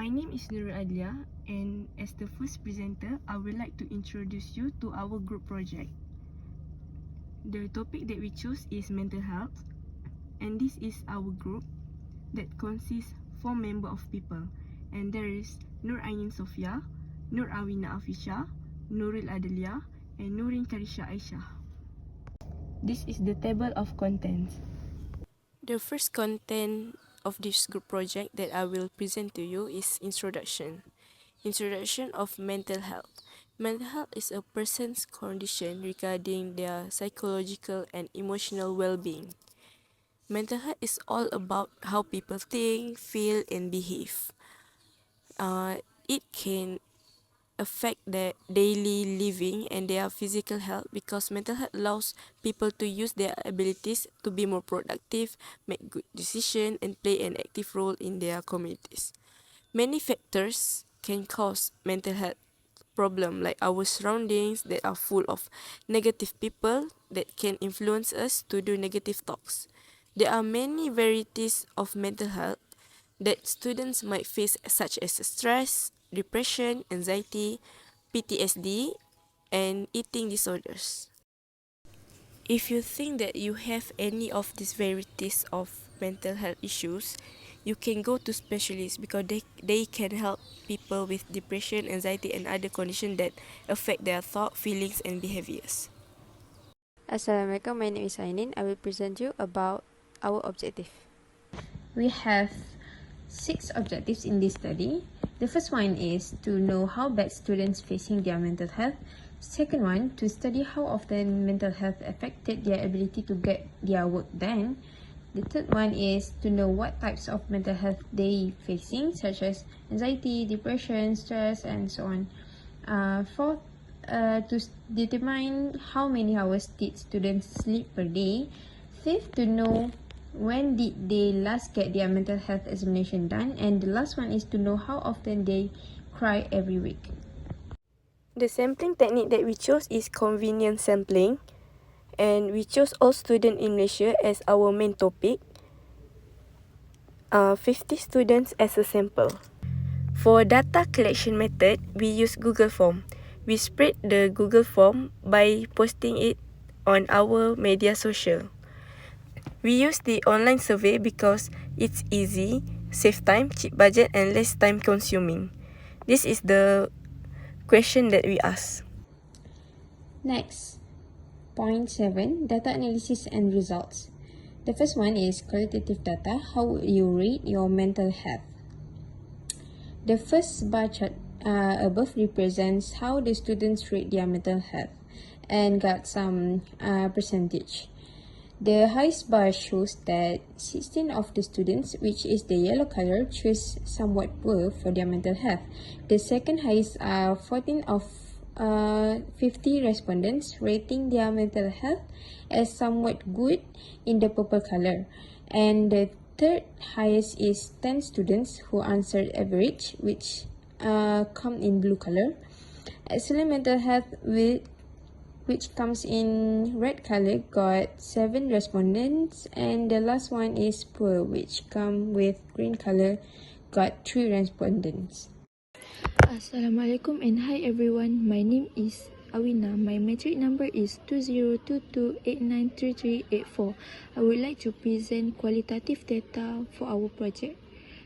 My name is Nurul Adlia, and as the first presenter, I would like to introduce you to our group project. The topic that we chose is mental health, and this is our group that consists 4 members of people, and there is Nur Ainin Sofia, Nur Awina Afisha, Nurul Adlia, and Nurin Karisha Aisyah. This is the table of contents. The first content of this group project that I will present to you is introduction. Introduction of mental health. Mental health is a person's condition regarding their psychological and emotional well-being. Mental health is all about how people think, feel, and behave. It can affect their daily living and their physical health because mental health allows people to use their abilities to be more productive, make good decisions, and play an active role in their communities. Many factors can cause mental health problem, like our surroundings that are full of negative people that can influence us to do negative talks. There are many varieties of mental health that students might face, such as stress, depression, anxiety, PTSD, and eating disorders. If you think that you have any of these varieties of mental health issues, you can go to specialists because they can help people with depression, anxiety, and other conditions that affect their thought, feelings, and behaviors. Assalamualaikum, my name is Ainin. I will present you about our objective. We have 6 objectives in this study. The first one is to know how bad students facing their mental health. Second one, to study how often mental health affected their ability to get their work done. The third one is to know what types of mental health they facing, such as anxiety, depression, stress, and so on. Fourth, to determine how many hours did students sleep per day. Fifth, to know when did they last get their mental health examination done. And the last one is to know how often they cry every week. The sampling technique that we chose is convenience sampling, and we chose all students in Malaysia as our main topic. 50 students as a sample. For data collection method, we use Google Form. We spread the Google Form by posting it on our media social. We use the online survey because it's easy, save time, cheap budget, and less time consuming. This is the question that we ask. Next, point 7, data analysis and results. The first one is qualitative data. How would you rate your mental health? The first bar chart above represents how the students rate their mental health and got some percentage. The highest bar shows that 16 of the students, which is the yellow color, choose somewhat poor for their mental health. The second highest are 14 of 50 respondents rating their mental health as somewhat good in the purple color. And the third highest is 10 students who answered average, which come in blue color. Excellent mental health, which comes in red color, got 7 respondents, and the last one is poor, which come with green color, got 3 respondents. Assalamualaikum and hi everyone. My name is Awina. My metric number is 2022893384. I would like to present qualitative data for our project.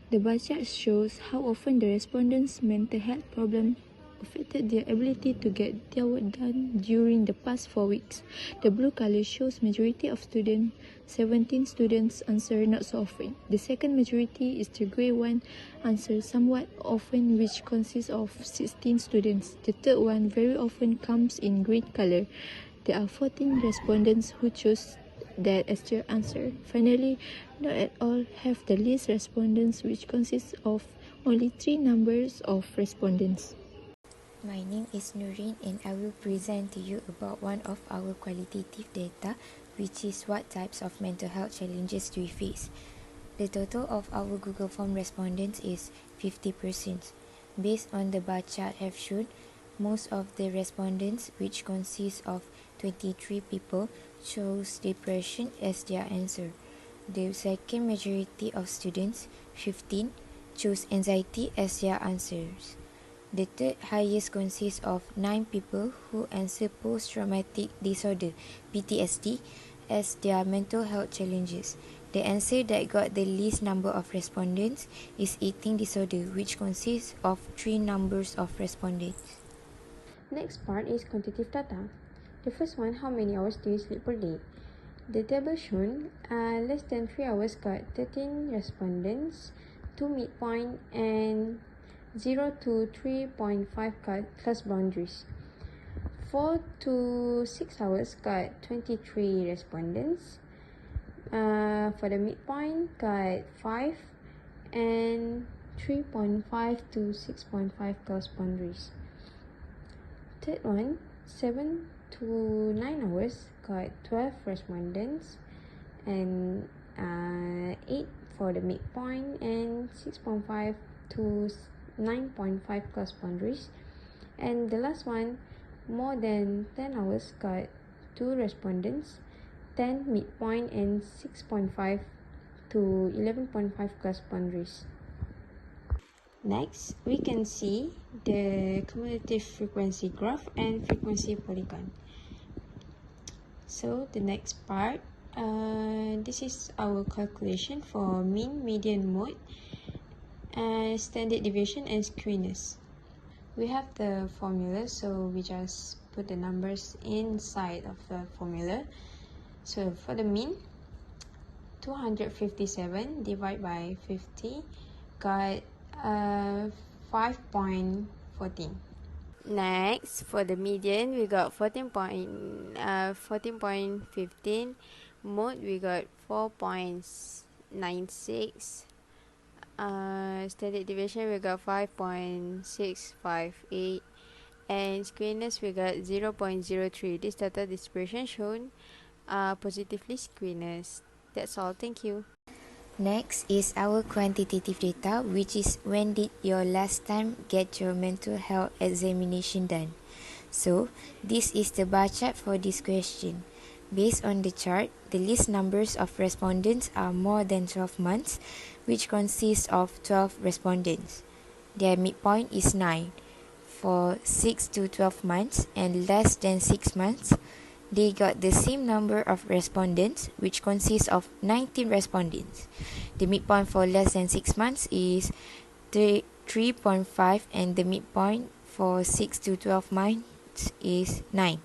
The bar chart shows how often the respondents' mental health problem affected their ability to get their work done during the past 4 weeks. The blue color shows majority of students. 17 students answer not so often. The second majority is the grey one, answer somewhat often, which consists of 16 students. The third one very often comes in green color. There are 14 respondents who chose that as their answer. Finally, not at all have the least respondents, which consists of only 3 numbers of respondents. My name is Nurin and I will present to you about one of our qualitative data, which is what types of mental health challenges do we face. The total of our Google Form respondents is 50%. Based on the bar chart have shown, most of the respondents, which consists of 23 people, chose depression as their answer. The second majority of students, 15, chose anxiety as their answers. The third highest consists of 9 people who answer post-traumatic disorder (PTSD) as their mental health challenges. The answer that got the least number of respondents is eating disorder, which consists of 3 numbers of respondents. Next part is quantitative data. The first one, how many hours do you sleep per day? The table shown, less than 3 hours got 13 respondents, 2 midpoint, and 0 to 3.5 got class boundaries. 4 to 6 hours got 23 respondents. For the midpoint, got 5 and 3.5 to 6.5 class boundaries. Third one, 7 to 9 hours got 12 respondents and 8 for the midpoint and 6.5 to 9.5 class boundaries. And the last one, more than 10 hours got 2 respondents, 10 midpoint and 6.5 to 11.5 class boundaries. Next, we can see the cumulative frequency graph and frequency polygon. So the next part, this is our calculation for mean, median, mode, standard deviation, and skewness. We have the formula, so we just put the numbers inside of the formula. So for the mean, 257 divided by 50 got 5.14. Next, for the median, we got 14.15. Mode, we got 4.96. Standard deviation, we got 5.658. And skewness, we got 0.03. This data distribution shown positively skewness. That's all. Thank you. Next is our quantitative data, which is when did your last time get your mental health examination done. So, this is the bar chart for this question. Based on the chart, the least numbers of respondents are more than 12 months, which consists of 12 respondents. Their midpoint is 9. For 6 to 12 months and less than 6 months, they got the same number of respondents, which consists of 19 respondents. The midpoint for less than 6 months is 3.5, and the midpoint for 6 to 12 months is 9.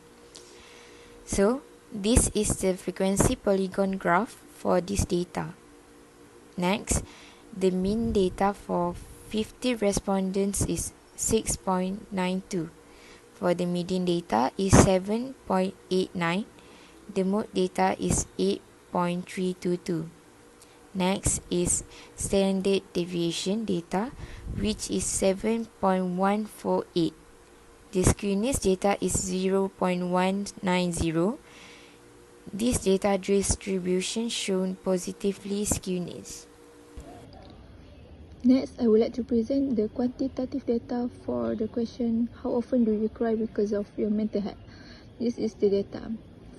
So, this is the frequency polygon graph for this data. Next, the mean data for 50 respondents is 6.92. For the median data is 7.89. The mode data is 8.322. Next is standard deviation data, which is 7.148. The skewness data is 0.190. This data distribution shown positively skewness. Next, I would like to present the quantitative data for the question, how often do you cry because of your mental health? This is the data.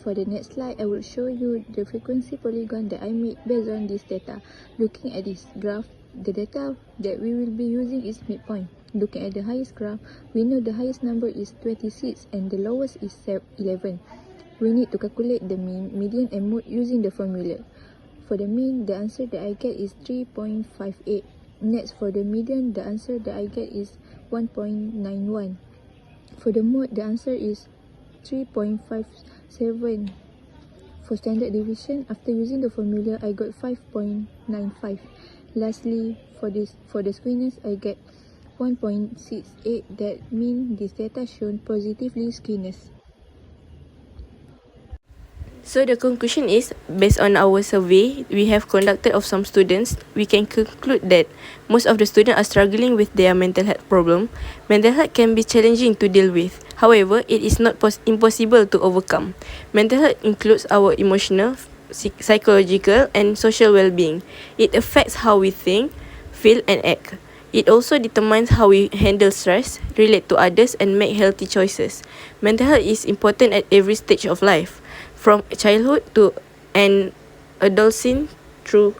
For the next slide, I will show you the frequency polygon that I made based on this data. Looking at this graph, the data that we will be using is midpoint. Looking at the highest graph, we know the highest number is 26 and the lowest is 11. We need to calculate the mean, median, and mode using the formula. For the mean, the answer that I get is 3.58. Next, for the median, the answer that I get is 1.91. For the mode, the answer is 3.57. For standard deviation, after using the formula, I got 5.95. Lastly, for the skewness, I get 1.68. That means this data shown positively skewness. So the conclusion is, based on our survey we have conducted of some students, we can conclude that most of the students are struggling with their mental health problem. Mental health can be challenging to deal with. However, it is not impossible to overcome. Mental health includes our emotional, psychological, and social well-being. It affects how we think, feel, and act. It also determines how we handle stress, relate to others, and make healthy choices. Mental health is important at every stage of life, from childhood to an adolescence through